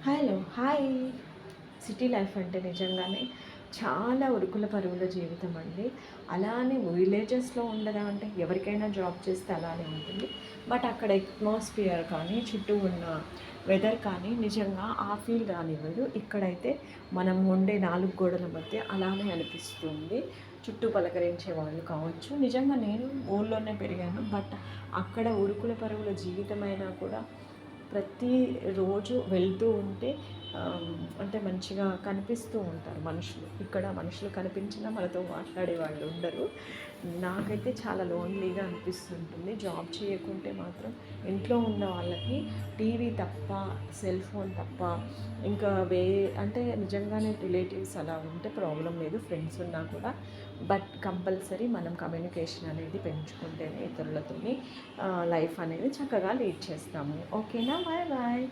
Hello hi. City life అంటే నిజంగానే చాలా ఉరుకుల పరుగుల జీవితం అండి. అలానే విలేజెస్లో ఉండదా అంటే ఎవరికైనా జాబ్ చేస్తే అలానే ఉంటుంది. బట్ అక్కడ అట్మాస్ఫియర్ కానీ చుట్టూ ఉన్న వెదర్ కానీ నిజంగా ఆ ఫీల్ రానివ్వదు. ఇక్కడైతే మనం ఉండే నాలుగు గోడల మధ్య అలానే అనిపిస్తుంది. చుట్టూ పలకరించే వాళ్ళు కావచ్చు. నిజంగా నేను ఊళ్ళోనే పెరిగాను. బట్ అక్కడ ఉరుకుల పరుగుల జీవితమైనా కూడా ప్రతిరోజు వెళ్తూ ఉంటే అంటే మంచిగా కనిపిస్తూ ఉంటారు మనుషులు. ఇక్కడ మనుషులు కనిపించినా మనతో మాట్లాడే వాళ్ళు ఉండరు. నాకైతే చాలా లోన్లీగా అనిపిస్తుంటుంది. జాబ్ చేయకుంటే మాత్రం ఇంట్లో ఉన్న వాళ్ళకి టీవీ తప్ప, సెల్ ఫోన్ తప్ప ఇంకా అంటే నిజంగానే రిలేటివ్స్ అలా ఉంటే ప్రాబ్లం లేదు, ఫ్రెండ్స్ ఉన్నా కూడా. బట్ కంపల్సరీ మనం కమ్యూనికేషన్ అనేది పెంచుకుంటేనే ఇతరులతోని లైఫ్ అనేది చక్కగా లీడ్ చేస్తాము. ఓకేనా? Bye bye.